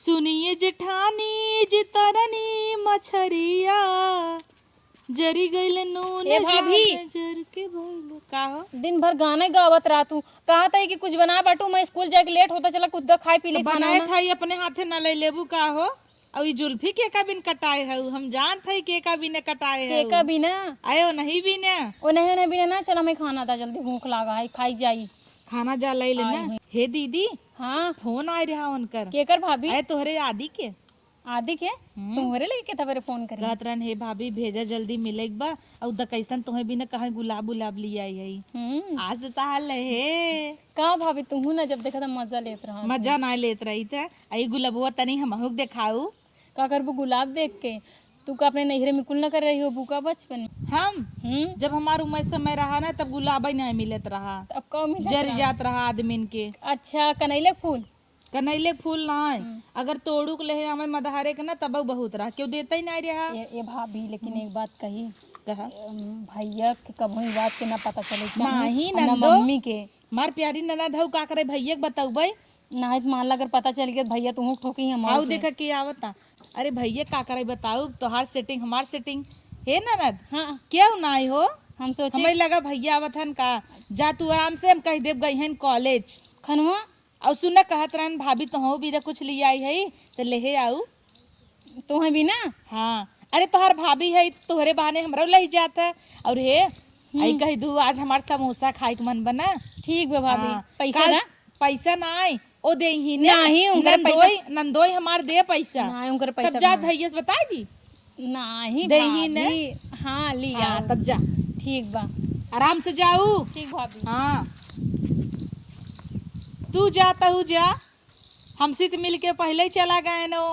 सुनिए जेठानी जितरनी मछरिया जरी गइल नून ए भाभी जर के भइल का हो। दिन भर गाने गावत रहा तू कहा था कि कुछ बना बाटू मैं स्कूल जाके लेट होता चला कुछ खाए पी ले खाना बनाए था अपने हाथे न ले लेबू का हो। और ये जुल्फी के का बिन कटाए है हम जान थे के का बिन कटाए है केका भी ना आयो नहीं भी ना ओ नहीं भी ना चला मैं खाना था जल्दी भूख लगा है खाई जाई खाना जा ले लेना। हे दीदी हाँ फोन आए रहा उनकर केकर भाभी आए तोहरे आदि के आदि के तुम्हारे लगे के तबरे फोन करे कहत रहन हे भाभी भेजा जल्दी मिले बा और द कैसन तोहे बिना कहे गुलाब गुलाब ली आई है आज ताल है का भाभी तू ना जब देखा था मजा लेत रहा मजा ना लेत रही थे आई गुलाबवा तनी हम दिखाऊ का करबू गुलाब देख के तू का अपने नैहरे में कुल न कर रही हो बुका बचपन में हम जब हमारा उम्र समय रहा ना तब गुलाब ही नहीं मिलत रहा अब का मिलत जर रहा? जात रहा आदमीन के। अच्छा कनैले फूल कनैले फूल ना अगर तोड़ू के ले हमें मदहारे के ना तब बहुत रहा क्यों देता ही नहीं रहा। ये भाभी लेकिन एक बात कही कहा भैया के कभी बात के ना पता चले नहीं ना नंदो मम्मी के मार प्यारी ननद हऊ का करे भैया के बताऊबे ना मान ला अगर पता चल गया भैया तुम ठोकी हम हाउ देखा के आवता अरे भैया का करे बताऊ तोहार सेटिंग हमार सेटिंग हे ननद हाँ क्यों नहीं हो। हम सोचे हमें लगा भैया आवत हन का जा तू आराम से हम कह देव गई हन कॉलेज खनवा और सुना कहत रहन भाभी तो हो भी कुछ ले आई है तो ले आऊ तुम्हें भी ना हाँ अरे तोहार भाभी है तोहरे बहाने हमरो ले जात है और हे आई कह दू आज हमार समोसा खाए के मन बना। ठीक बे भाभी हाँ, पैसा ना पैसा ना आई ओ दे ही नहीं, उनकर नंदोई हमार दे पैसा नहीं उनकर पैसा तब जा भैया से बता दी नहीं दे ही ने भाभी हाँ लिया हाँ, तब जा ठीक बा आराम से जाऊ। ठीक भाभी हाँ तू जाता हूँ जा हमसे तो मिल के पहले ही चला गए नो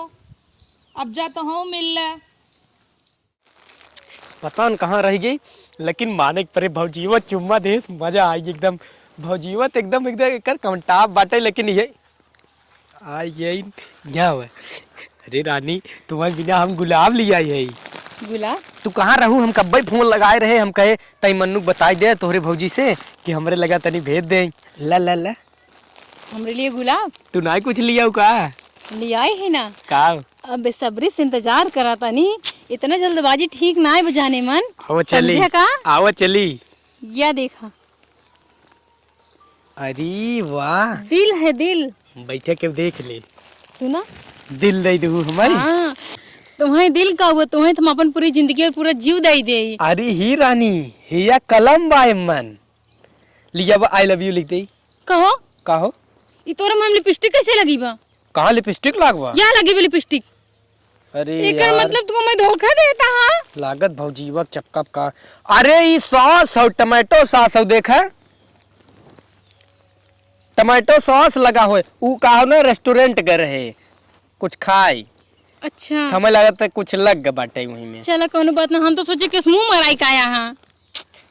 अब जा तो हूँ मिल ले पता न कहाँ रह गई लेकिन माने के परे भौजीवा चुम्मा दे मजा आई एकदम भौजीवा तो एकदम एकदम कर कमटाप बाटे लेकिन ये आई यही क्या हुआ। अरे रानी तुम्हारे बिना हम गुलाब ले आई है गुलाब तू कहाँ रहू हम कब्बे फोन लगाए रहे हम कहे तई मन्नू बताई दे तोहरे भौजी से कि हमरे लगा तनी भेज दे ला ला ला हमरे लिए गुलाब तू ना कुछ लिया का ले आए है ना का अब बेसब्री से इंतजार करा था नहीं इतना जल्दबाजी ठीक ना है बजाने मन आओ चली का आओ चली या देखा अरे वाह दिल है दिल बैठे के देख ले सुना दिल दे दू हमारी हाँ तुम्हें दिल का हुआ तुम्हें तुम अपन पूरी जिंदगी और पूरा जीव दे दे अरे ही रानी हिया कलम बाय मन लिया बा आई लव यू लिख दे कहो कहो ई तोरा में लिपस्टिक कैसे लगी बा कहाँ लिपस्टिक लागवा या लगी बा लिपस्टिक अरे एकर यार मतलब तुमको मैं धोखा देता हां लागत भौजीवा चक्कप का अरे ये सॉस और टमाटो सॉस और देखा टमाटो सॉस लगा हुआ ऊ कहा ना रेस्टोरेंट गए रहे कुछ खाई अच्छा हमें लगता है कुछ लग गया बाटे वहीं में चला कोनो बात ना हम तो सोचे कि मुंह मराई का आया हां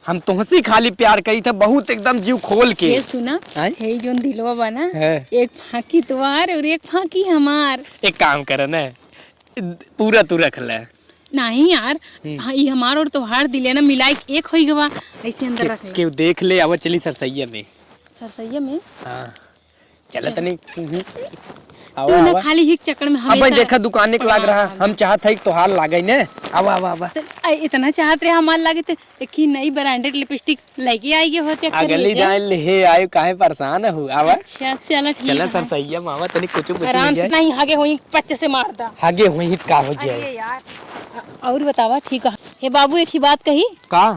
हम तुमसे खाली प्यार करी था बहुत एकदम जीव खोल के ये सुना आय? हे जोन दिलवा बना है। एक फाकी तुम्हार और एक फाकी हमार एक काम करे ना पूरा तू रख ले नहीं यार हाँ ये हमार और तुम्हार दिले ना मिलाई एक होई गवा ऐसे अंदर रख ले क्यों देख ले आवा चली सरसैया में सरसैया में हाँ चला तनी तू ना खाली हिक चक्कर में अब हमेशा देखा दुकान के लाग रहा हम चाहत है तोहार लागे ने आवा आवा आवा इतना चाहत रहे हमार लागे थे एक ही नई ब्रांडेड लिपस्टिक लेके आई के होते अगली जान हे आयो काहे परेशान हो आवा अच्छा चलो ठीक चला है सरसैया मावा तनी कुछ पूछ आराम ले से जाए नहीं आगे होई पच्चे से मारदा आगे वही का हो जाए अरे यार और बतावा ठीक है हे बाबू एक ही बात कही का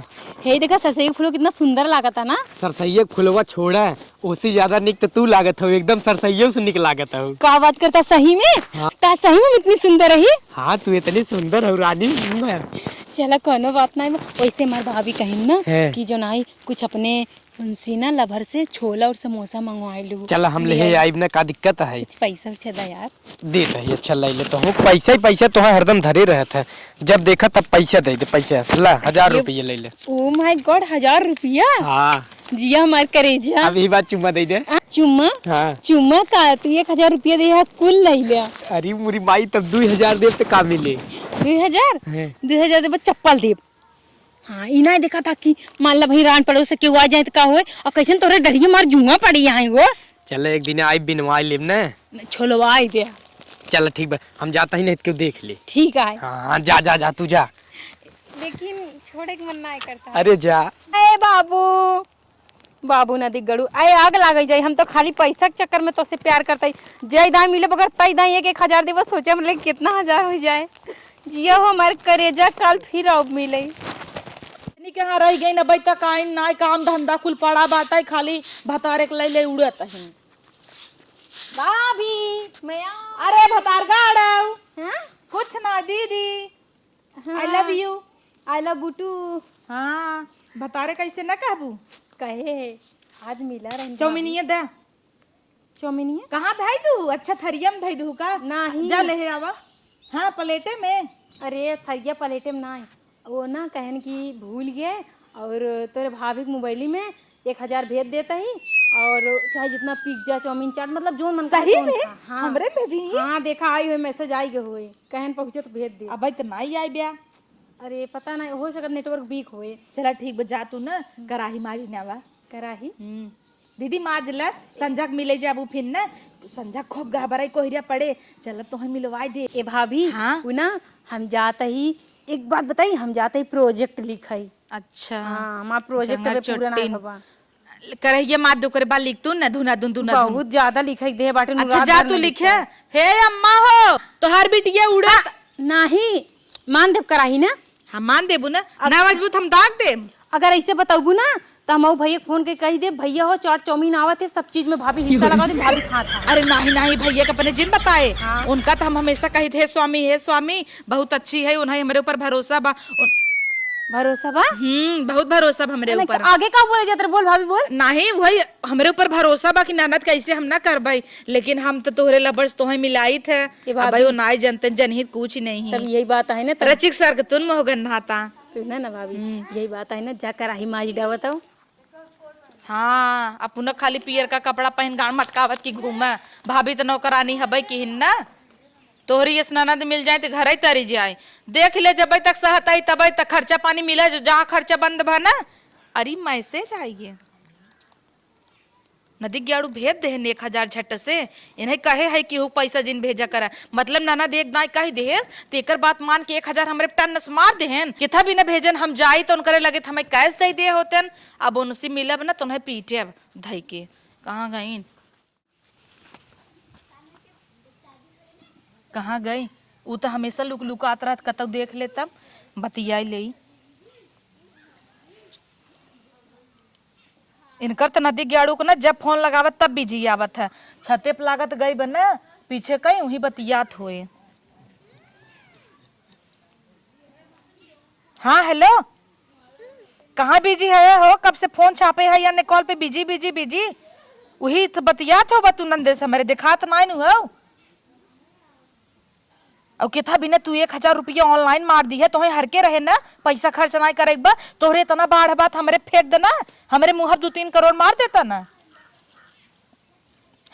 हे देखा सरसई फूल कितना सुंदर लागता ना सरसैया फुलवा छोड़ा उससे ज्यादा निक तो तू लागत हो एकदम सरसैया से निक लागत हो का बात करता सही में ता सही में इतनी सुंदर रही हाँ तू इतनी सुंदर हो रानी चला कोनो बात नहीं वैसे हमार भाभी कहीं ना है। कि जो नहीं कुछ अपने उनसी ना लभर से छोला और समोसा मंगवाई लू चला हम ले आइब ना का दिक्कत है कुछ पैसा उछा दा यार दे रही अच्छा ले ले तो हूँ पैसा ही पैसा तो हरदम धरे रहता है जब देखा तब पैसा दे दे पैसा ला 1000 रुपये ले ले ओ माय गॉड 1000 रुपया हाँ जिया हमार करेजा अब यही बात चुम्मा दे दे चुम्मा हाँ चुम्मा का तू 1000 रुपया दे कुल ले ले अरे मुरी माई तब 2000 देव तो का मिले 2000 हैं। 2000 दे चप्पल देब हाँ इना देखा था कि मान ला भाई रान पड़ोस से केहू आ जाए तो का होए और कैसे तोरे डरिए मार जुआ पड़ी यहाँ वो चले एक दिन आई बिनवाई लेब ना छोलवाई दे चल ठीक बा, हम जाता ही नहीं क्यों देख ले। ठीक है, हाँ जा जा जा तू जा। लेकिन छोड़े के मन ना करता। अरे जा। अरे बाबू बाबू नदी गड़ू आए आग लागे जाए, हम तो खाली पैसा के चक्कर में तो से प्यार करते जय दाई मिले बगर तई दाई 1,000 देव सोचे मतलब कितना हजार हो जाए। जियो हमारे करेजा काल फिर अब मिले। नी के यहाँ रह गई न बैठा काइन ना काम धंधा कुल पड़ा बाटा खाली भतारे के ले उड़त है। भाभी मैं अरे भतार गाड़ो हां कुछ ना दीदी, I love you. I love बुटू। हाँ भतारे कैसे न कहबू, कहे आज मिला रही चौमिनिया दे। चौमिनिया कहाँ धाई दू, अच्छा थरिया में धाई दू का? नहीं जा ले आवा। हाँ प्लेटे में। अरे थरिया प्लेटे में ना वो ना कहन की भूल गए और तोरे भाभी के मोबाइली में 1,000 भेज देता ही और चाहे जितना पिज्जा चाउमीन चाट मतलब जो मन सही कौन में था। हाँ हमरे भेजी। हाँ देखा आई हुए मैसेज आई गए हुए कहन पहुंचे तो भेज दे। अब तो नहीं आई ब्या। अरे पता नहीं हो सकता नेटवर्क वीक होए। चला ठीक बा, जा तू न कराही मारी नावा। कराही दीदी माज ल संझा के मिले जाबू फिर न, संझा खूब गहबराई कोहरिया पड़े, चल तो हम मिलवाई दे। ए भाभी हाँ? वो ना हम जाता ही एक बात बताई, हम जाते ही प्रोजेक्ट लिखाई। अच्छा हाँ हमारा प्रोजेक्ट अबे पूरा ना बाबा करहिया मार दो करे बा लिख तू न धुना धुन धुना धुन। बहुत ज्यादा लिखाई दे बाटे। अच्छा जा तू लिखे। हे अम्मा हो तोहार बिटिया उड़त नहीं मान देव कराही ना। हम मान देबू ना, ना मजबूत हम दाग देब। अगर ऐसे बताबू ना तो हम भैया फोन के कही दे भैया हो चाट चाउमीन आवत है सब चीज में भाभी हिस्सा लगा दे भाभी खा था। अरे नहीं नहीं भैया के अपने जिन बताए। हाँ। उनका तो हम हमेशा कही थे स्वामी है स्वामी बहुत अच्छी है, उन्हें हमारे ऊपर भरोसा बा। भरोसा बा बहुत भरोसा बा हमरे ऊपर। आगे का बोले जाते बोल भाभी बोल। नहीं वही हमरे ऊपर भरोसा बा कि ननद कैसे हम ना करबई, लेकिन हम तो तोहरे लबर्स तोहे मिलाई थे। अब भाई वो नाई जनते जनहित कुछ नहीं। तब यही बात है ना तब रचिक सर के तुन मोहगन नहाता। सुना ना भाभी यही बात है ना जा कराही माज डावत हो। हाँ अपन खाली पियर का कपड़ा पहन गाड़ मटकावत की घूमा, भाभी तो नौकरानी हबई की हिन्ना। तोहरी ये ननद मिल जाए तो घर ही तरी जाए। देख ले जब तक सहता तब तक खर्चा पानी मिले, जहाँ खर्चा बंद भा ना। अरे मैसेज आइए नदी ग्याड़ू भेज दे 1,000 झट से, इन्हें कहे है कि पैसा जिन भेजा करा मतलब नाना देख ना कही देस तेकर बात मान के 1,000 हमरे टन मार देहन किथा भी न भेजन। हम जाई तो उनकरे लगे हमें कैश दे दे होतन, अब उनसे मिलब ना तो उन्हें पीटे धई के। कहाँ गई कहाँ गई वो तो हमेशा लुक लुकात रहत, कतौ देख ले तब बतियाई ले। इनकर तो नदी ग्याड़ू को ना जब फोन लगावत तब बिजी आवत है। छते पे लागत गई बना पीछे कहीं वही बतियात हुए। हाँ हेलो कहाँ बिजी है हो, कब से फोन छापे है या कॉल पे बिजी बिजी बिजी वही तो बतियात हो बतू नंदे से हमारे दिखात नहीं हो। और किथा भी ने तू 1,000 रुपया ऑनलाइन मार दी है, तो हर के रहे ना पैसा खर्च ना करे बा तोहरे इतना बाढ़ बात हमरे फेंक देना, हमरे मुँह 2-3 करोड़ मार देता ना।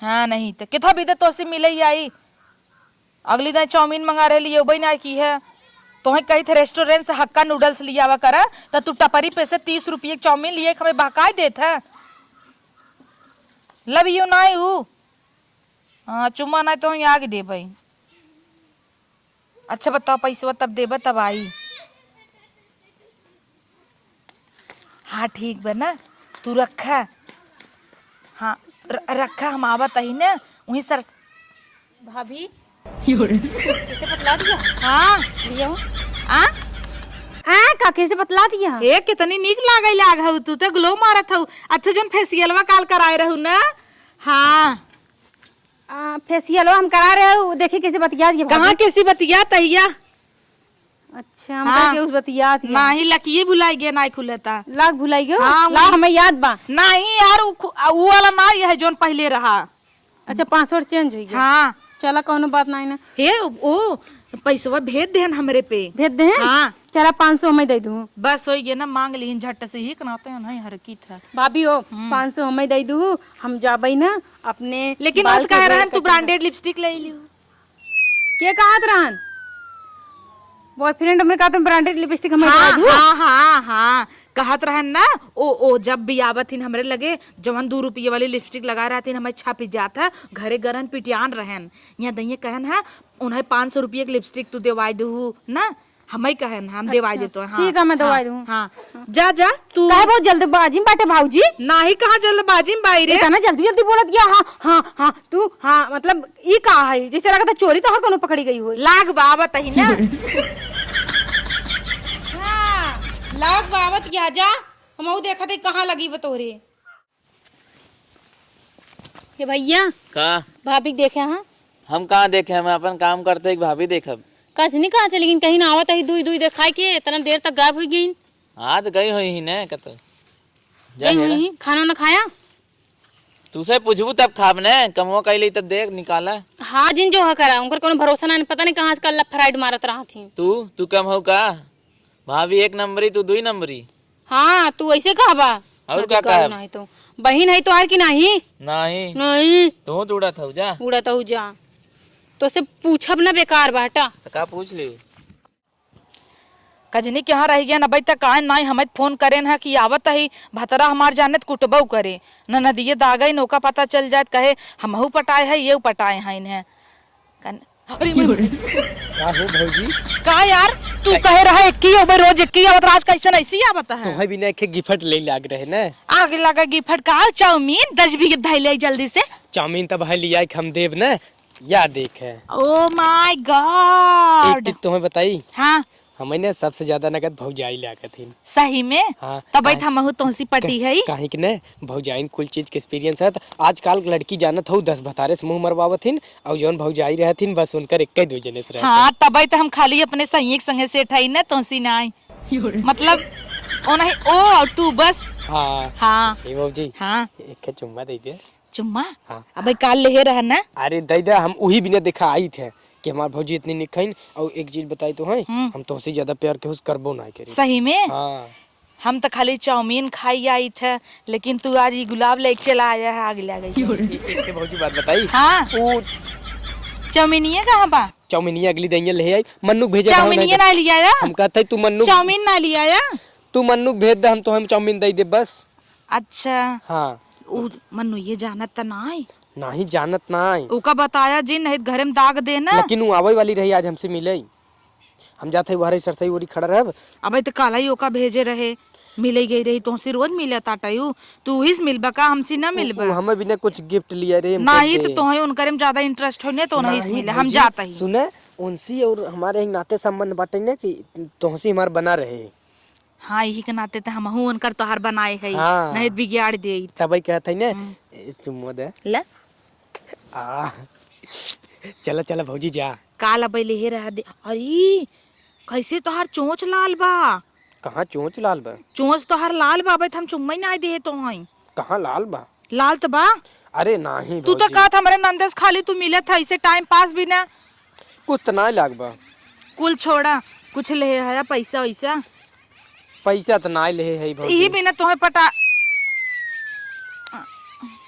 हाँ नहीं तो किथा भी दे तो से मिले ही आई। अगली दिन चाउमीन मंगा रहे लिए वही ना की है, तो कही थे रेस्टोरेंट से हक्का नूडल्स लिया हुआ करा तो तू टपरी पे से 30 रुपये चाउमीन लिए हमें बहकाई देते है। लव यू ना हूँ हाँ चुम्मा ना तो आगे दे भाई। अच्छा बताओ पैसा तब देबा तब आई। हाँ ठीक बा ना तू रखा। हाँ रखा हम आवत ही ना वहीं सर। भाभी कैसे बतला दिया। हाँ लियो का कैसे बतला दिया। ए कितनी नीक लागै लाग हउ तू तो ग्लो मारत हउ। अच्छा जोन फेशियलवा काल कराए रहू ना। हाँ फेशियल हम करा रहे हो देखिए कैसे बतिया दिया। कहाँ कैसी बतिया तहिया। अच्छा हम हाँ। के उस बतिया दिया नहीं लकिए भुलाई गया ना खुलता लाग भुलाई गयो। हाँ, लाग हमें याद बा नहीं यार वो वाला ना है जोन पहले रहा। अच्छा पासवर्ड चेंज हो गया। हाँ चला कोनो बात नहीं ना। हे ओ पैसा भेज देन हमरे पे भेज दे। हाँ चला 500 हमें दे दूं बस हो गया ना मांग लीन झट से ही कनाते हैं नहीं हरकी था। भाभी हो 500 हमें दे दूं हम जाबई ना अपने। लेकिन बात कह रहन तू ब्रांडेड लिपस्टिक ले लियो। के कहत रहन बॉयफ्रेंड हमने कहा तुम ब्रांडेड लिपस्टिक हमें हाँ, दे दूं। हाँ हाँ हाँ कहत रहन ना ओ जब भी आवत थीन हमरे लगे जवन 2 रुपये वाली लिपस्टिक लगा रहती हमें छापी जात है घरे गरन पिटियान रहन यहाँ दइए कहन है उन्हें 500 रुपये की लिपस्टिक तू देवाई दू ना, हम ही कहन हम देवाई देतो हाँ, ठीक है, मैं दवाई दूँ। हाँ जा जा तू। काहे बहुत जल्दबाजी में बाटे भाऊजी? नाही कहाँ जल्दबाजी में बाई रे, इतना जल्दी जल्दी बोलत गया। हाँ हाँ हाँ तू हाँ मतलब ई का है जैसे लगा था चोरी तो हर कोनो पकड़ी गई हो। लाग बाबा तही ना। हाँ लाग बावत गया जा, हम देखा थे कहाँ लगी बतोरे। ये भैया का भाभी देखे हाँ हम कहाँ देखे, हम अपन काम करते एक भाभी देखब। कसनी कहाँ चली लेकिन कहीं ना आवत है दुई दुई दिखाई के इतना देर तक गायब हो गई। आज गई हुई ही ने कत गई हुई खाना ना खाया? तुसे पूछबू तब खाब ने, कमो कैली तब देख निकाला। हाँ जिन जो है करा उनकर कोनो भरोसा ना, पता नहीं कहाँ से फ्राइड मारत रहा थी। तू कम हो का, भाभी 1 नंबरी तू 2 नंबरी। हाँ तू ऐसे कहबा और क्या कहब? नहीं तो बहन है तो आर की नहीं नहीं नहीं तू तो उड़ा था जा, उड़ा तो जा तो से पूछब ना बेकार बाटा। तो का पूछ ली कजनी के यहाँ रह गया नबई तक आए ना हमें फोन करे ना कि आवत है भतरा हमार जाने कुटबऊ करे न नदिये दागई नौका पता चल जाए कहे हमहू पटाए है ये पटाए हैं इन्हें। अरे का हो भौजी? का यार तू कहे रहा की हो रोज की आवत राज कैसे ऐसी आवत है। तुम्हें बिना के गिफ्ट ले लाग रहे ना, आग लगा गिफ्ट का चाउमीन 10 भी धैले जल्दी से। चाउमीन तब है लिया हम देव ना, या देख है। ओ माय एक गॉड। चीज तुम्हें बताई, हाँ हमें सबसे ज्यादा नगद भौजाई लागत थी। सही में हाँ, तब हमहू तुमसी पटी है काहे कि ने भौजाइन कुल चीज के एक्सपीरियंस है। आजकल लड़की जानत हो 10 भतारे से मुंह मरवावत हिन और जौन भौजाई रहथिन बस उनकर एक दो जने से रहथिन। हाँ तब तो हम खाली अपने सही संगे सेठ है ना तुमसी ना आई मतलब ओ नहीं ओ और तू बस। हाँ हाँ ए भौजी हाँ एक चुम्मा दे दे। चुम्मा हाँ। अब काल ले रहा ना। अरे दे दे, हम वही बिना देखा आई थे कि हमार भौजी इतनी निखइन। और एक चीज बताई तो है, हम तो उससे ज्यादा प्यार के उस करबो ना करी। सही में हाँ हम तो खाली चाउमीन खाई आई थे, लेकिन तू आज ये गुलाब लेके चला आया है आग लग गई। एक भौजी बात बताई, हाँ वो चाउमीनिया कहाँ बा? चाउमीनिया अगली दिन ले आई, मन्नू भेजे चाउमीनिया ना लिया या? हम कहते तू मन्नू चाउमीन ना लिया या? तू मन्नू भेज दे, हम तो हम चाउमीन दे दे बस। अच्छा हाँ मन्नू ये जानत त ना है नहीं जानत ना आई, ओका बताया जी नहीं घरे में दाग देना। लेकिन वो आवे वाली रही आज हमसे मिले। हम जाते वहां सरसई ओरी खड़ा रह। अबे तो काला ही ओका भेजे रहे, मिले गई रही तुमसे रोज मिले ताटयू, तू ही मिलबा का हमसे ना मिलबा? हमें बिना कुछ गिफ्ट लिया रे नहीं तो तुम्हें उनकरे में ज्यादा इंटरेस्ट हो तो नहीं मिले हम जाता ही। सुने उनसी और हमारे नाते संबंध बाटे ने कि तुमसे हमार बना रहे। हाँ यही के नाते तो हम उनकर तोहार बनाए है हाँ। नहीं बिगाड़ दे तब कहते ने चुम्मा दे ले आ चला चला भौजी जा। काल अब ले रहा दे। अरे कैसे तोहार चोंच लाल बा? कहाँ चोंच लाल बा? चोंच तोहार लाल बा, हम चुम्मा ही ना दे तो हई। कहाँ लाल बा? लाल तो बा। अरे नहीं तू तो कहा था हमारे नंदेस खाली तू मिले था इसे टाइम पास भी ना कुछ ना लाग बा। कुल छोड़ा कुछ ले है पैसा वैसा पैसा तो ना ले है भौजी। यही बिना तुम्हें पटा।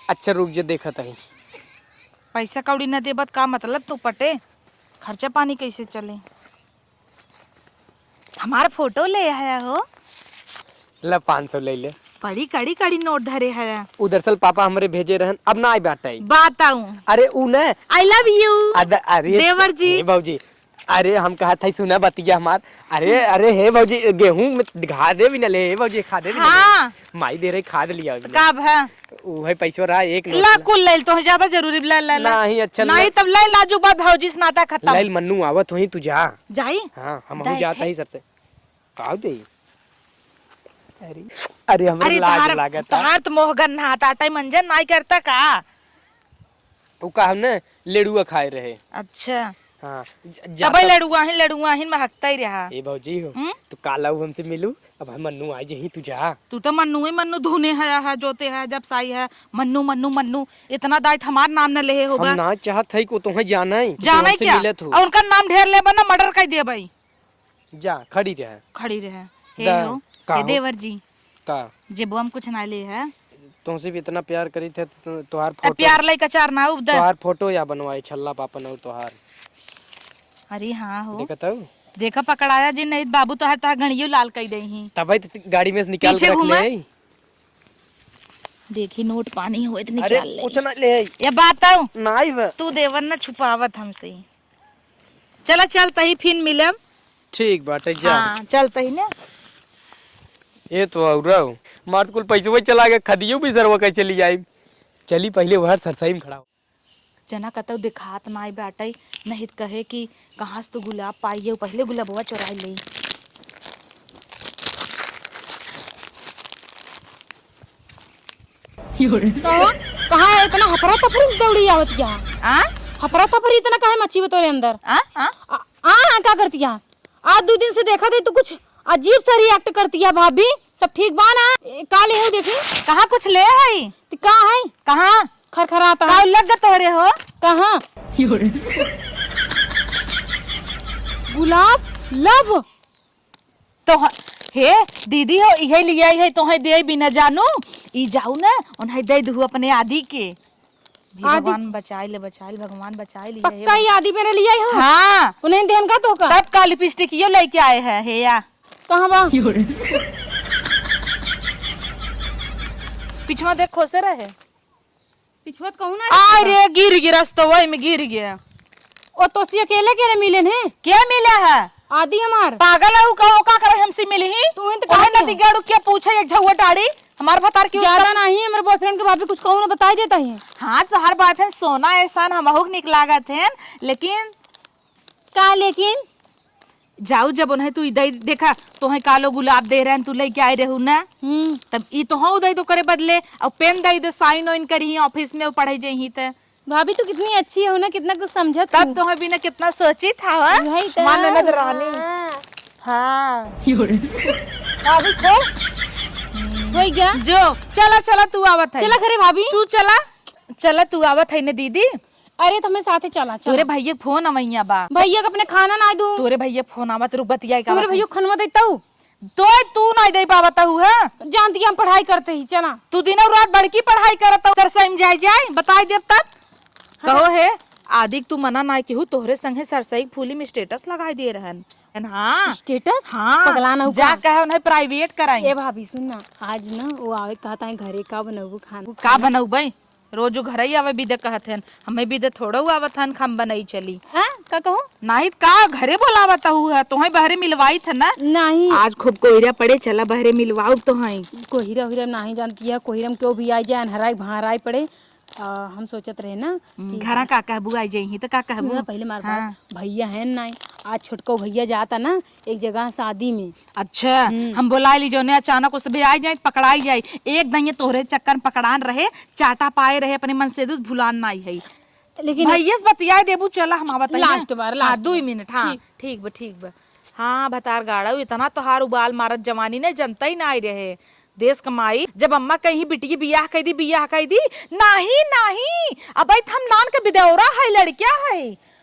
अच्छा रुक जा देखा था पैसा कौड़ी न देबत का मतलब तू पटे खर्चा पानी कैसे चले? हमारा फोटो ले आया हो, ला 500 ले ले। बड़ी कड़ी कड़ी नोट धरे है। उधर सल पापा हमारे भेजे रहन, अब ना आई बाटा। बताऊं अरे ऊ न आई लव यू अरे देवर जी। हे भौजी अरे हम कहा था सुना बतिया हमार। अरे अरे हे भौजी गेहूं में घा दे भी न ले, हे भौजी खा दे भी न ले। हाँ माई दे रही खाद लिया का भा वही पैसा रहा एक ला कुल ले तो ज्यादा जरूरी ला ला ला नहीं अच्छा नहीं तब ले लाजू बा भौजी स्नाता खत्म लाइल मन्नू आवत होई तू जा। जाई हाँ हम देख जाता है। ही सर से का दे। अरे अरे हमरे लाज लागत तोहार तो मोहगन नहाता टाइम मंजन नहीं करता का? उ का हम न लेडुआ खाए रहे। अच्छा हाँ जबै लड़ुआ ही महकता ही रहा। ए भौजी हो तो काला हमसे मिलू, अब हम मन्नू आ जही तू जा। तू तो मन्नू ही मन्नू धुने है जोते है जब साई है मन्नू मन्नू मन्नू इतना दायित्व हमार नाम न ले होगा। हम ना चाहत है को तुम्हें जाना है जाना ही क्या और उनका नाम ढेर ले बना मर्डर कर दे भाई। जा खड़ी रहे खड़ी रहे हे दा- हो का हे हो? देवर जी का जेबो हम कुछ ना ले है तुमसे भी इतना प्यार करी थे तो तोहार फोटो प्यार लई कचार ना उबदा। तोहार फोटो या बनवाई छल्ला पापन और तोहार अरे हाँ हो देखत हो देखा पकड़ाया जी नहीं बाबू तो हर घड़ियों लाल कई दई ही तब तो गाड़ी में से निकाल के पीछे रख घुमा। ले। देखी नोट पानी हो इतनी अरे निकाल ले कुछ ना ले ये बताऊं नहीं बा। तू देवर न छुपावत हमसे चला चलता ही फिर मिलम। ठीक बाटे जा। हाँ चलता ही ना। ये तो और मार कुल पैसे वही चला गया खदियो भी सरवा कह चली जाई। चली पहले वहर सरसाई में खड़ा हो। जना कतौ दिखात नाई बाटई नहीं त कहे कि कहाँ से तो गुलाब पाइए पहले गुलाबवा चुराई ले। तो कहाँ है इतना हफरा तफरी दौड़ी आवत क्या? आ हफरा तफरी इतना काहे मच्छी तोरे अंदर? आ आ क्या करती है? आज 2 दिन से देखा थे तू कुछ अजीब सा रिएक्ट करती है भाभी। सब ठीक बा ना? काले हो देखी कहाँ कुछ ले है? तो कहाँ है? कहाँ खरखराता का है। लग गए तोहरे हो? कहाँ? गुलाब लब तो हे दीदी हो इहे लिया है तोहे दे बिना जानू ई जाऊ ना उन्हें दे दू अपने आदि के भी भगवान बचाए ले भगवान बचाए लिए पक्का ही आदि मेरे लिए हो। हाँ उन्हें देन का तो का तब का लिपस्टिक यो लेके आए हैं हे या कहाँ बा? पिछवा देख खोसे रहे पिछवत कहूँ ना। आ रे गिर गिरा तो वही में गिर गया। ओ तो सी अकेले अकेले मिले हैं? क्या मिला है? आदि हमार पागल है का करे हमसे मिली ही तू इन तो कहे कहा नदी गाड़ू क्या पूछे एक झुआ टाड़ी हमार बता क्यों ज्यादा नहीं है मेरे बॉयफ्रेंड के भाभी कुछ कहूँ ना बता देता है। हाँ तो हर बॉयफ्रेंड सोना एहसान हमहू निक लागत है लेकिन का लेकिन जाऊ जब उन्हें तू इधर देखा तोहे कालो गुलाब दे रहे हैं तू लेके आए रहू ना तब ई तो हाँ उदय तो करे बदले और पेन दे साइन वाइन करी ऑफिस में पढ़े जाही त भाभी तू कितनी अच्छी है ना कितना कुछ समझत तब तो बिना कितना सोची था वही तो। मान ननद रानी हाँ भाभी को वही क्या जो चला चला तू आवत है चला खरे भाभी तू चला चला तू आवत है ना दीदी अरे तो मैं साथे चला तोरे भैया फोन अमैया बा भैया को अपने खाना ना दूं तोरे भैया फोन आवत रुक बतिया का मेरे भैया खनवा देता हूँ तो तू नहीं दे पावता हूँ है जानती है हम पढ़ाई करते ही चला तू दिनों रात बड़की पढ़ाई करता कर समझाई जाए बताई देव तब कहो है आदिक तू मना ना की हूँ तोहरे संगे सरसई फूली में स्टेटस लगाई दे रहन हाँ स्टेटस हाँ पगला ना जा कहे उन्हें प्राइवेट कराई ए भाभी सुन ना आज ना वो आवे कहता है घरे का बनाऊ खाना का बनाऊ भाई रोज घर ही आवे बीदे कहत हन हमें बीदे थोड़ा आवत हन खम बनाई चली हाँ का कहूँ नहीं का घरे बोलावत हूँ है तुम्हें बहरे मिलवाई था ना नहीं आज खूब कोहरा पड़े चला बहरे मिलवाऊ तो है कोहिरा वहीरा नहीं जानती है कोहिरम क्यों भी आई जाए अनहराई भाराई पड़े हम सोचत रहे ना घरा का कहबू आई जाई तो का कहबू सुना पहले मार भैया है नहीं आज छोटको भैया जाता ना एक जगह शादी में अच्छा हम बोला ली जो ने अचानक उस भी आई जाए पकड़ाई जाए एक दिन ये तोहरे चक्कर में पकड़ान रहे चाटा पाए रहे अपने मन से भुलान ना आई है लेकिन भैया बतिया देबू चला हम बताइए लास्ट बार लास्ट 2 मिनट हाँ ठीक बा हाँ भतार गाड़ा इतना तोहार उबाल मारत जवानी ने जनता ही ना आई रहे देश कमाई जब अम्मा कहीं बिटिया बियाह कह दी नहीं अब हम नान के बिदौरा है लड़किया है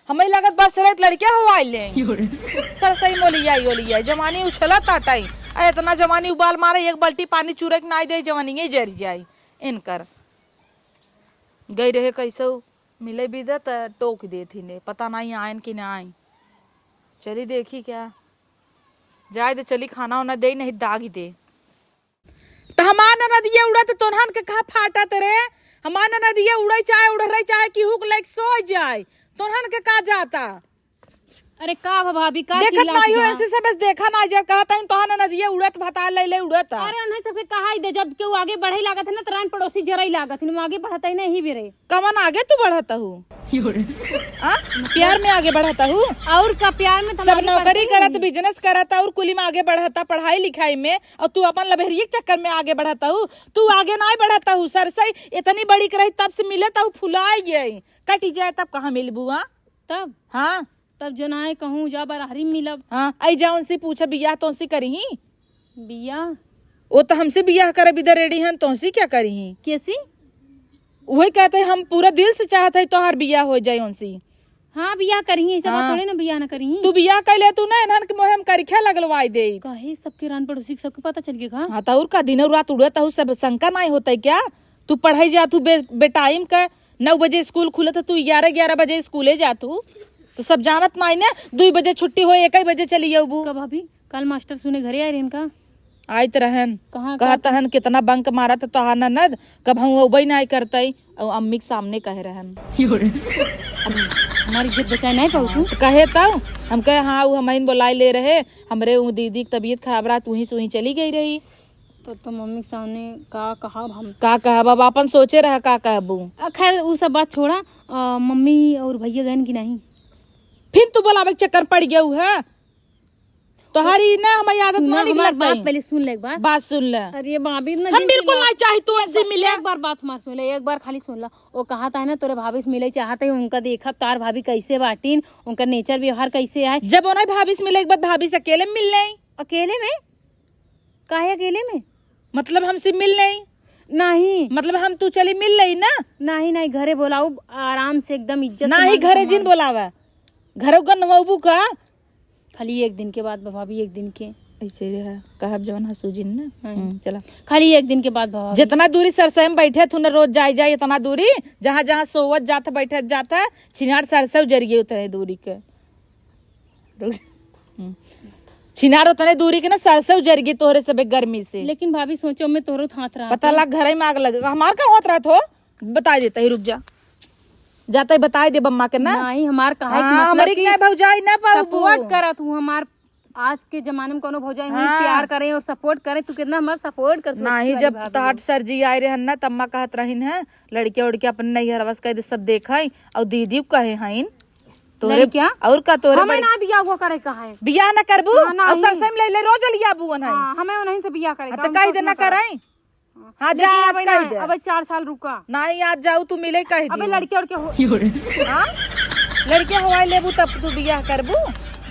हमें लगत बस रहत लड़किया हो आइले सर सही मोलिया जवानी उछला ताटाई इतना जवानी उबाल मारे एक बाल्टी पानी चूरक ना दे जवानी जर जाए इनकर गई रहे कैसे मिले बिदत टोक दे थी ने पता नहीं आयन कि ना आई चली देखी क्या जाए दे चली खाना वाना दे नहीं दागी दे तो हमार नदिया उड़त तोहन के कहा फाटत रे हमार नदिया उड़े चाहे कि हुक लाइक सो जाए तोहन के का जाता अरे का भाभी का देखत नहीं हो ऐसे से बस देखा ना जा कहता हूं तोहन नदिया उड़त भता ले उड़त अरे उन्हें सबके कहा ही दे जब के आगे बढ़े लागत है ना तरान पड़ोसी जराई लागत है आगे बढ़ता ही नहीं भी रे कमन आगे तू बढ़ता हूँ प्यार में आगे बढ़ता हूँ और का प्यार में सब नौकरी करत बिजनेस करत और कुली में आगे बढ़ता पढ़ाई लिखाई में और तू अपन लभेरिये चक्कर में आगे बढ़ता हूँ तू आगे ना बढ़ता हूँ सरसई इतनी बड़ी रही तब से मिले तब फुलाई गई कटी जाए तब कहाँ मिलबू तब हाँ तब जनाए कहूँ जा बराहरी मिलब हाँ आई जा उनसे पूछा बियाह तो करी बिया वो तो हमसे बियाह करे बिदर रेडी हन तो क्या करी कैसी वही कहते हम पूरा दिल से चाहते तो हर बियाह हो जाए उनसी हाँ बिया करी ऐसा बात थोड़ी ना बिया ना करी तू बियाह कर ले तू ना इन्हन के मोहे हम करिखा लगलवाई दे कहे सबके रान पड़ोसी सबके पता चल गया हाँ तो का दिन रात उड़त हूँ सब शंका नहीं होता क्या तू पढ़ाई जा तू बेटाइम का 9 बजे स्कूल खुले तो तू 11 बजे स्कूले जा तू तो सब जानत नहीं ने 2 बजे छुट्टी हो 1 बजे चली जाऊ कब भाभी कल मास्टर सुने घरे आए इनका आयत रहन कहाँ कहत हन कितना बंक मारत तोहार ननद कब हम उबई नहीं करतई और अम्मी के सामने कहे रहन हमारी इज्जत बचाए नहीं पाऊ तू तो कहे तब हम कहे हाँ वो हमारी बोलाई ले रहे हमरे वो दीदी की तबीयत खराब रहा तू ही सुही चली गई रही तो मम्मी के सामने का कहा हम का कहब अब अपन सोचे रह का कहबू खैर वो सब बात छोड़ा मम्मी और भैया गए कि नहीं फिर तू बोलावे के चक्कर पड़ गया है तोहारी ना हमारी आदत ना हमारी निकलत बात पहले सुन ले एक बार बात सुन ले अरे भाभी ना हम बिल्कुल नहीं चाही तू ऐसे मिले एक बार बात हमार सुन ले एक बार खाली सुन ला वो कहा था ना तोरे भाभी से मिले चाहते है उनका देखा तार भाभी कैसे बाटीन उनका नेचर व्यवहार कैसे है जब उन्हें भाभी से मिले एक बार भाभी से अकेले मिल नहीं अकेले में काहे अकेले में मतलब हमसे मिल नहीं नहीं मतलब हम तू चली मिल रही ना नहीं नहीं घरे बोलाऊ आराम से एकदम इज्जत ना से ही घरे जिन बोलावा घरों का नवाबू का खाली एक दिन के बाद भाभी एक दिन के ऐसे है कहब जवन हसू जिन ना चला खाली एक दिन के बाद भाभी जितना दूरी सरसई में बैठे तू न रोज जाए जाए इतना दूरी जहाँ जहाँ सोवत जाता बैठे जाता छिनार सरसव जरिए उतने दूरी के छिनार उतने दूरी के ना सरसव जरिए तोहरे सब गर्मी से लेकिन भाभी सोचो मैं तोरो हाथ रहा पता लग घर में आग लगेगा हमार का होत रहा हो बता देता ही रुक जा जाता ही बता दे बम्मा के ना नहीं हमार कहा हाँ, हमारी के नहीं भौजाई ना पाऊ सपोर्ट करा तू हमार आज के जमाने में कोनो भौजाई नहीं प्यार करे और सपोर्ट करे तू कितना हमार सपोर्ट कर नहीं जब ताट सर जी आए रहे ना तम्मा कहत रहीन है लड़के उड़के अपन नहीं हरवस कह दे सब देखा और दीदी कहे हईन तोरे क्या और का तोरे हमें ना बियाह हुआ करे कहा है बियाह ना करबू ना, और सरसई में ले रोज लिया बुअन है हमें नहीं से बियाह करे तो कह देना कराई हाँ जा आज कह दे अब 4 साल रुका नहीं आज जाऊ तू मिले कह अबे दी लड़के उड़के हाँ लड़के हवाई लेबू तब तू बियाह करबू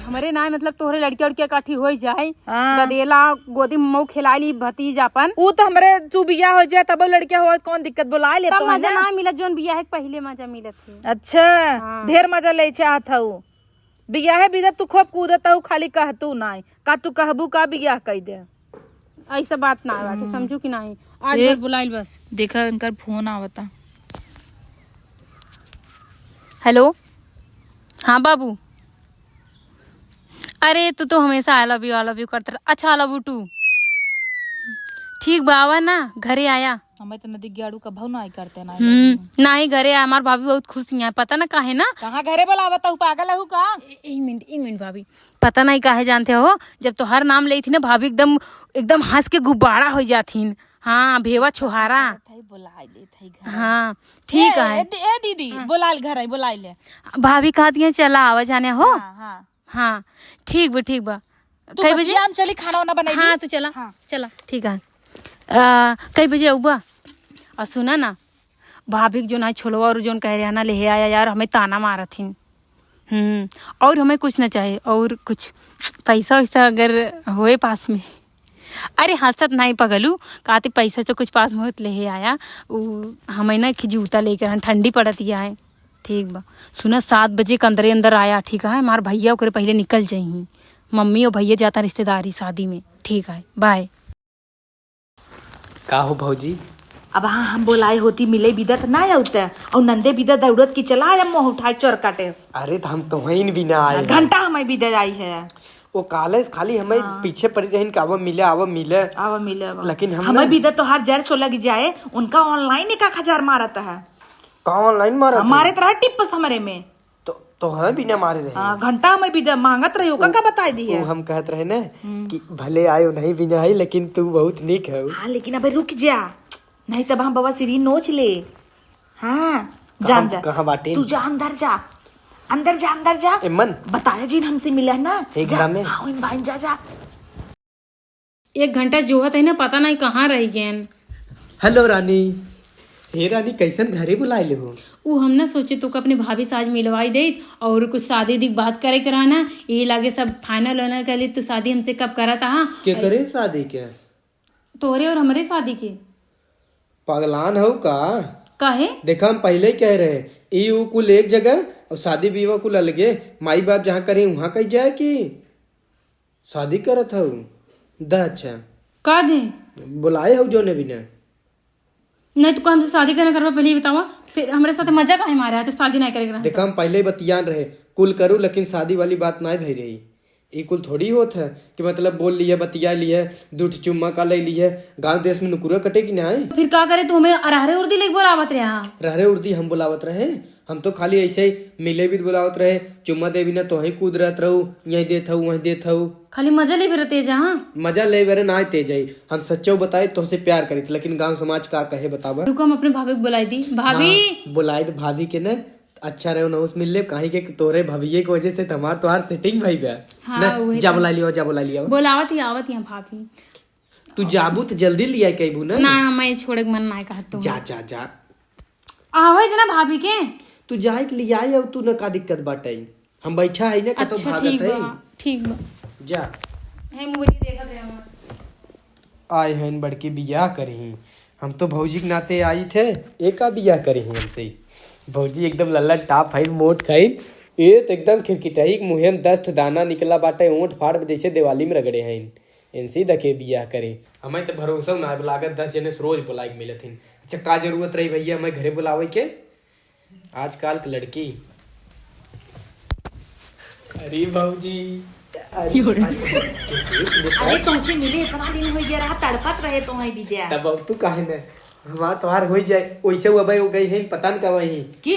हमारे ना मतलब तोहरे लड़के उड़के काठी हो जाए हाँ। गदेला गोदी में मऊ खिलाई भतीज अपन वो तो हमरे तू बियाह हो जाए तब लड़के हो कौन दिक्कत बुला ले तब तो मजा ना मिलत जोन बियाह के पहले मजा मिलत थे अच्छा ढेर मजा ले चाहत हूँ बियाह बिदा तू खूब कूदत हूँ खाली कहतू नहीं का तू कहबू का बियाह कह दे ऐसा बात ना बाटे समझू कि नहीं आज बस बुलाइल बस देखा इनका फोन आवता हेलो हाँ बाबू अरे तू तो हमेशा आई लव यू करता अच्छा आई लव यू टू ठीक बाबा ना घरे आया हमें तो नदी गाड़ू का भाव नहीं करते ना नहीं घरे आया हमार भाभी बहुत खुश है पता ना काहे ना कहाँ घरे बोलावता हूँ पागल हूँ का एक मिनट भाभी पता नहीं काहे जानते हो जब तो हर नाम ले थी ना भाभी एकदम एकदम हंस के गुब्बारा हो जाती हाँ भेवा छोहारा हाँ ठीक है ए दीदी बोलाल घर है बोलाई ले भाभी कहा दिया चला आवा जाने हो हाँ ठीक बा कई बजे हम चली खाना वाना बनाई हाँ तो चला चला ठीक है कई बजे आऊबा और सुना ना भाभी जो ना छोलवा और जोन कह रहा ना ले आया यार हमें ताना मारा थी और हमें कुछ ना चाहिए और कुछ पैसा वैसा अगर होए पास में अरे हंसत नहीं पगलू कहते पैसा तो कुछ पास में हो ले आया हमें ना कि जूता लेकर ठंडी पड़ती है ठीक बा सुना 7 बजे के अंदर आया ठीक है हमारे भैया ओकरे पहले निकल जाही मम्मी और भैया जाता रिश्तेदारी शादी में ठीक है बाय का हो भौजी अब हाँ हम बोलाए होती मिले बिदत ना आउते और नंदे बिदत दौड़त की चला आया मुंह उठाए चोर काटे अरे तो हम तो वहीं भी ना आए घंटा हमें बिदत आई है वो कॉलेज खाली हमें पीछे पड़ी रही कि आवा मिले लेकिन हमें बिदत तो हर जर सो लग जाए उनका ऑनलाइन 1000 मारता है कहाँ ऑनलाइन मारा हमारे तरह टिप्स हमारे में तो है बिना मारे रहे घंटा हमें भी मांगत रही होगा का बता दी है हम कहते रहे ना कि भले आयो नहीं बिना आई लेकिन तू बहुत निक है हाँ लेकिन अबे रुक जा नहीं तब हम बाबा सीरी नोच ले हाँ जान जा कहाँ बाटे तू जा अंदर जा मन बताया जी हमसे मिला ना एक ग्राम में हाँ जा 1 घंटा जोहत है ना पता नहीं कहाँ रह गए हेलो रानी हे रानी कैसन घरे बुलाए ले हो वो हम ना सोचे तो अपने भाभी से आज मिलवाई दे और कुछ शादी दी बात करे कराना यही लागे सब फाइनल होने के लिए तो शादी हमसे कब करा था के करे शादी क्या तोरे और हमारे शादी के पगलान हो का काहे देखा हम पहले ही कह रहे ई कुल एक जगह और शादी विवाह कुल अलगे माई बाप जहाँ करे वहाँ कही जाए कि शादी करत हो द अच्छा का दे बुलाए हो जो ने बिना नहीं तो हमसे शादी करना करवा पहले ही बतावा फिर हमारे साथ मजा काहे मारा है तो शादी नहीं करेगा देखा हम पहले ही बतियान रहे कुल करूँ लेकिन शादी वाली बात नहीं भई रही ये कुल थोड़ी होत है कि मतलब बोल लिया बतिया लिया दूठ चुम्मा का ले लिया गांव देश में नुकुरा कटे की ना फिर का करे तू हमें अरहरे उर्दी लेके बोलावत रहे यहाँ। रहरे उर्दी हम बुलावत रहे, हम तो खाली ऐसे ही मिले भी बुलावत रहे, चुम्मा दे भी ना तो ही कूद रहत रहू, यही देत हूँ वही देत हूँ, खाली मजा ले भी तेज हाँ। मजा ले बेरे ना तेज आई। हम सच्चो बताए तो से प्यार करी लेकिन गांव समाज का कहे बतावा। रुको हम अपने भाभी को बुलाई दी। भाभी बुलाई तो भाभी के न अच्छा रहे ना उस मिल ले कहीं के तोरे भविये की वजह से तुम्हार सेटिंग भाई बे हाँ, ना जा बुला लियो, जा बुला लियो। बोलावत ही आवत यहाँ भाभी। तू जाबू तो जल्दी लिया कहबू ना। ना मैं छोड़े के मन ना कहत तो जा जा जा आवत ना भाभी के। तू जाए के लिए आई अब तू न का दिक्कत बाटे, हम बैठा है ना का तो अच्छा भागत ठीक है। बा ठीक बा। जा है मुझे देखा दे हम आए हैं बड़की बियाह करी, हम तो भौजी के नाते आई थे एका बियाह करी हमसे ही। भौजी एकदम लल्ला टाप है मोट खाई ये तो एकदम खिरकिटाई मुँह में दस्त दाना निकला बाटे ऊँट फाड़ जैसे दिवाली में रगड़े हैं इनसे दखे बियाह करे। हमें तो भरोसा ना लागत 10 जने से रोज बुलाए के मिलत हिन। अच्छा का जरूरत रही भैया हमें घरे बुलावे के आजकल की लड़की। अरे भौजी अरे तुमसे मिले इतना दिन हो गया रहा, तड़पत रहे तो है विद्या। तब अब तू काहे न हमार तोहार हो जाए वैसे वो भाई हो गई है पता न कब ही की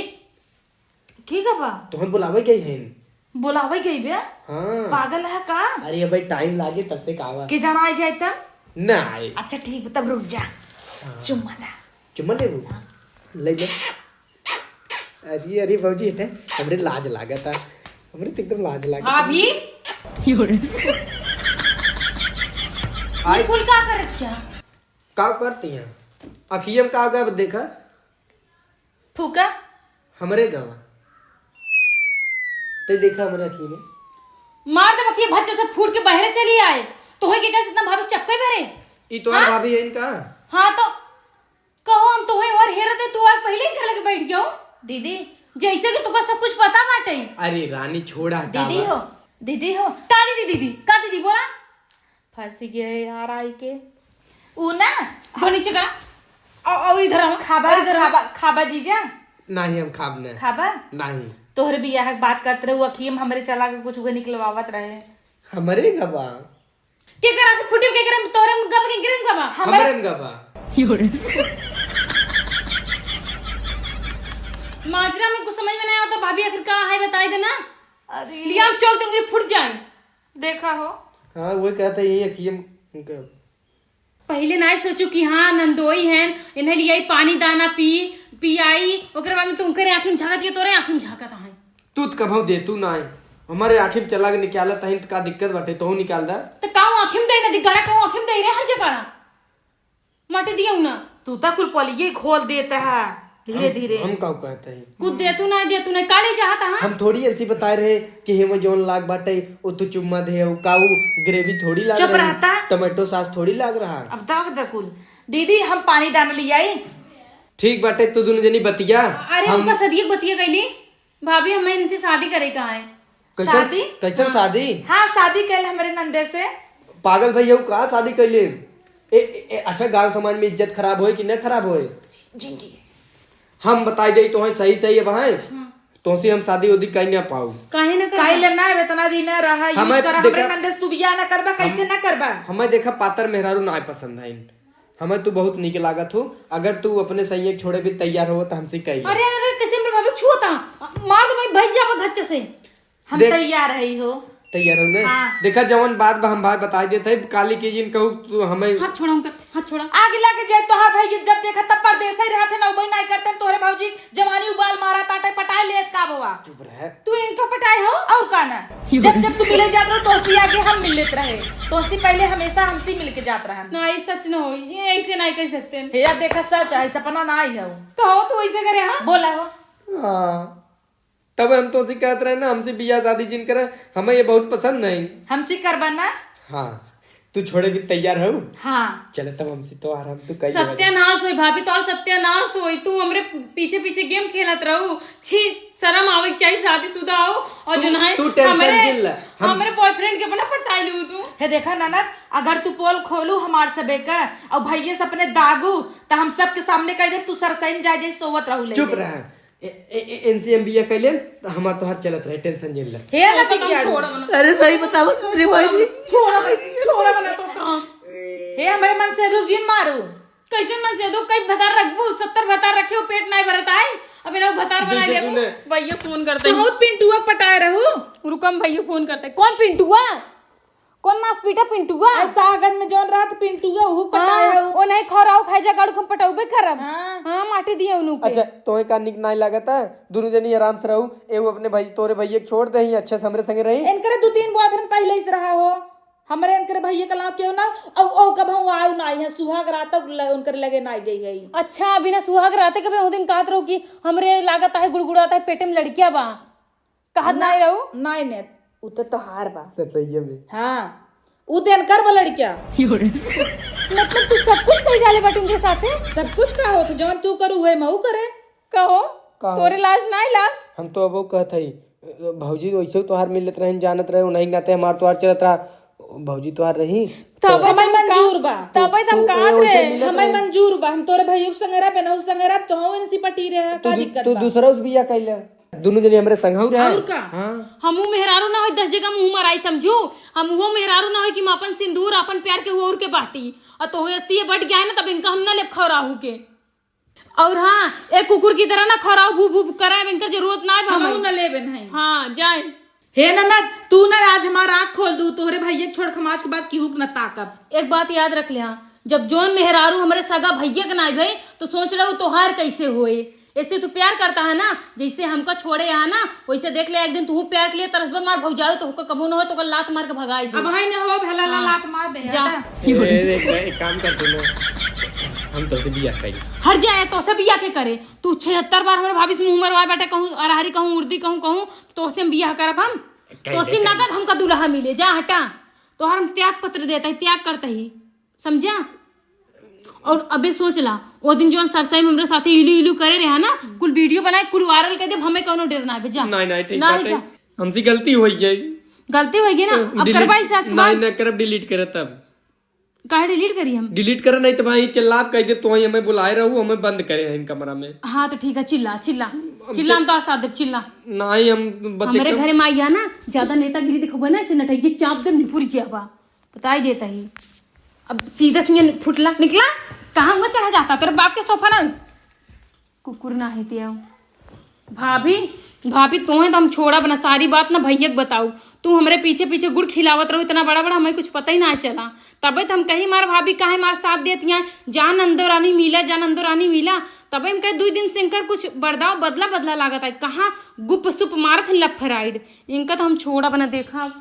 कबा तो हम बुलावे गई हैं। बुलावे गई बे हाँ पागल है का? अरे भाई टाइम लागे तब से कावा के जाना आ जाए तब ना आए। अच्छा ठीक तब रुक जा चुम्मा दा चुम्मा ले ले ले। अरे अरे भौजी हटे हमरे लाज लागा था, हमरे तो एकदम लाज लागा भाभी आई कुल का करत क्या का करती हैं अखियम का गब देखा फूका हमरे गावा ते देखा हमरे अखी में मार दे बखिए भज्जे से फूट के बाहर चली आए तो है के कैसे इतना भाभी चपके भरे। ई तो भाभी है इनका। हाँ तो कहो हम तो है और हेरते तू आज पहले ही घर लगे बैठ गयो दीदी जैसे कि तुका सब कुछ पता बाटे। अरे रानी छोड़ा दीदी हो का दीदी का दीदी बोला फंस गए यार आई के ऊ ना और नीचे करा और इधर आओ खाबा जीजा नहीं हम खाब ने खाबा नहीं तोहरे बियाह के बात करते रहे अखियम हमरे चला के कुछ उगे निकलवावत रहे हमरे गबा के करा के फुटे के करे तोरे गब के गिरन गबा हमरे गबा माजरा में कुछ समझ में नहीं आता भाभी आखिर कहाँ है बताई देना। अरे लिया चौक तो फुट जाए देखा हो हाँ वो कहता यही अखियम पहले ना सोचो कि हाँ नंदोई है इन्हें लिया पानी दाना पी आई ओकरे बाद में तुम करे आँखी में झाका दिए तोरे आँखी में झाका है तू तो कभू दे तू ना हमारे आँखी में चला के निकाला तही का दिक्कत बाटे तो निकाल दा तो काऊ आँखी में दे ना दिगाड़ा काऊ आँखी में दे रे हर जगह माटे दिया ना तू तो कुल पलिए खोल देता है धीरे धीरे। हम का कहते हैं कुछ दे तू ना काले चाहता है। हम थोड़ी ऐसी बता रहे कि हेम जोन लाग बाटे वो तो चुम्मा दे काऊ ग्रेवी थोड़ी लाग चुप रही रहता टमाटो सॉस थोड़ी लाग रहा। अब तक कुल दीदी हम पानी दाना ले आई ठीक बाटे तू दोनों जनी बतिया। अरे हमका सदिया बतिया कैली भाभी हमें इनसे शादी करे का है। शादी कैसे शादी? हाँ शादी कैल हमारे नंदे से। पागल भैया कहा शादी कैले अच्छा गांव समाज में इज्जत खराब होए कि न खराब होए जिंदगी हम बताई गई तो सही सही है भाई तो से हम शादी उदी कहीं ना पाऊ काहे ना काहे लेना है इतना दिन रहा यूज कर हमरे नंदे से तू बियाह ना करबा कैसे ना करबा। हमें देखा पातर मेहरारू ना पसंद है हमें तू बहुत निक लागत हो अगर तू अपने सही छोड़े भी तैयार हो तो हमसे कही। अरे अरे कैसे मेरे भाभी छुआ मार दो भाई भज जाओ घर से हम तैयार है हो तैयार हो ने हाँ। देखा जवन बात हम भाई बता देते काली की जिन कहू तू हमें हाथ छोड़ा हाथ छोड़ा आगे लाके जाए तोहार भाई जब देखा तब परदेश ही रहते ना वही नहीं करते तोहरे भौजी जवानी उबाल मारा ताटे पटाए ले का बोआ चुप रह तू इनका पटाए हो और का ना जब जब तू मिले जात रहो तोसी आगे हम मिल लेते रहे तोसी पहले हमेशा हमसे मिल के जात रहे ना ये सच ना हो ये ऐसे नहीं कर सकते हे यार देखा सच है सपना ना आई है कहो तो ऐसे करे हाँ बोला हो हाँ तब हम तो कहते रहे ना हमसे बियाह शादी जिन करे हमें ये बहुत पसंद नहीं हमसे करबा ना। हाँ तू छोड़े भी तैयार हो। हाँ चले तब हमसे तो आराम तू कही सत्यानाश हुई भाभी तो सत्यानाश हुई तू हमरे पीछे पीछे गेम खेलत रहू छी शर्म आवे चाहिए शादीशुदा हो और जो है हमारे बॉयफ्रेंड के अपना पटाई लू तू हे देखा ननद अगर तू पोल खोलू हमार सबे का और भैया से अपने दागू तो हम सबके सामने कह दे तू सरसैन जाए सोवत रहू चुप रह एनसीएम बिया कैले तो हमार तो हर चलत रहे, टेंशन जेल ला। हे ना दिख अरे सही बताओ, अरे भाई छोड़ा बना तो कहाँ हे हमारे मन से दुख जिन मारू कैसे मन से दो कई भतार रखबू 70 भतार रखे हो पेट नहीं भरता है अब इन्हें भतार बना ले भैया फोन करते बहुत पिंटुआ पटाए रहू रुकम भैया फोन करते कौन पिंटुआ कौन मास पीटा पिंटुआ सागन में जौन रात पिंटुआ हु पटाए रहू ओ नहीं खराओ खाई जा गाड़ू खम पटाउबे खरब हाँ। हां माटी दिए उनु के अच्छा तोहे का निक नहीं लागत है, दोनों जनी आराम से रहू, एगो अपने भाई तोरे भैया छोड़ दे ही अच्छे से हमरे संगे रही। इनकरे 2-3 बॉयफ्रेंड पहले ही से रहा हो, हमरे इनकरे भैया का लाव क्यों ना औ कब हम आऊ ना है सुहाग रात उनकर लगे ना गई है। अच्छा बिना सुहाग राते कबे हो दिन कहत रहो कि हमरे लागत है गुड़गुड़ाता है पेटे में लड़कियां बा कहत नहीं रहू नहीं ने उ तो तोहार बा सही में। हां उ तो इनकर बा लड़कियां मतलब तू सब कुछ कह जाले बटुन के साथे सब कुछ का हो तो जवन तू करू है मऊ करे कहो कहो। तोरे लाज नहीं लाग हम तो अब कहत हई भौजी वैसे तोहार मिलत रहे जानत रहे नहीं नाते हमार तोहार चलत रहा, भौजी तोहार रही तब हमें मंजूर बा तब हम कहत रे हमें मंजूर बा हम तोरे भैया संगे रह बेना संगे रह तो हम इनसी पटी रहे का दिक्कत तू बा दूसरा उस बिया कैले दोनों जने हमरे संगहु रहे। और का हां हमू मेहरारू ना होई 10 जगह मुंह मराई समझू हम वो मेहरारू ना होई कि हम अपन सिंदूर अपन प्यार के और के बाटी और तो ऐसी बढ़ गया है ना तब इनका हम ना ले खराहू के और हाँ एक कुकुर की तरह ना खराऊ भू भू कराए इनका जरूरत ना है हम ना लेबे नहीं हाँ जाए हे ना तू ना आज हमारा आँख खोल दू तोहरे भैया छोड़ खमाज के बाद की हुक न ताकब। एक बात याद रख ले जब जोन मेहरारू हमारे सगा भैया के नाई भाई तो सोच रहे हो तोहार कैसे होए ऐसे तू प्यार करता है ना जैसे हमको छोड़े यहाँ ना वैसे देख ले एक दिन तू प्यार के लिए तरसबा मार भौजाओ तो कबू न हो तो लात मार के भगाई अब है न हो भला लात मार दे जा एक काम कर तू हम तो से बिया कैले हट जाए तो से बिया के करे तू 76 बार हमारे भाभी से मुंह मरवाए बैठे कहूँ अरहरी कहूँ उर्दी कहूँ तो से हम बिया करब हम तो से नगद हमका दुल्हा मिले जा हटा तो हम त्याग पत्र देता है त्याग करता ही समझा। और अबे सोच ला वो दिन जो सरसाई में हमरे साथे इलू इलू करे रहा ना कुल वीडियो बनाए कुल वायरल कर दे हमें कौनो डर ना भेजा नहीं ठीक बात है हमसे गलती हो गई गलती होगी ना अब करवाई से आज के बाद नहीं करब डिलीट करे तब काहे डिलीट करी हम डिलीट करे नहीं तो भाई चिल्ला कह दे तो ही हमें बुलाए रहू हमें बंद करे इन कमरा में। हाँ तो ठीक है चिल्ला चिल्ला चिल्ला हम तो साथ देव चिल्ला नहीं हम हमारे घरे में आइया ना ज्यादा नेतागिरी दिखोगे ना इसे नटाई चाप दे निपुर जाबा बताई देता ही अब सीधा सिंह फुटला निकला कहाँ हुआ चढ़ा जाता तेरे बाप के सोफा ना कुकुर ना है तिया भाभी तू है तो हम छोड़ा बना सारी बात ना भैया बताऊ तू हमारे पीछे पीछे गुड़ खिलावत रहो इतना बड़ा बड़ा हमें कुछ पता ही ना चला तबे तो हम कहीं मार भाभी काहे मार साथ देती हैं जान अंदोरानी मिला तबे हम कहे 2 दिन से इनकर कुछ बर्दाव बदला लागत है कहाँ गुप सुप मारत लफराइड इनका तो हम छोड़ा बना देखा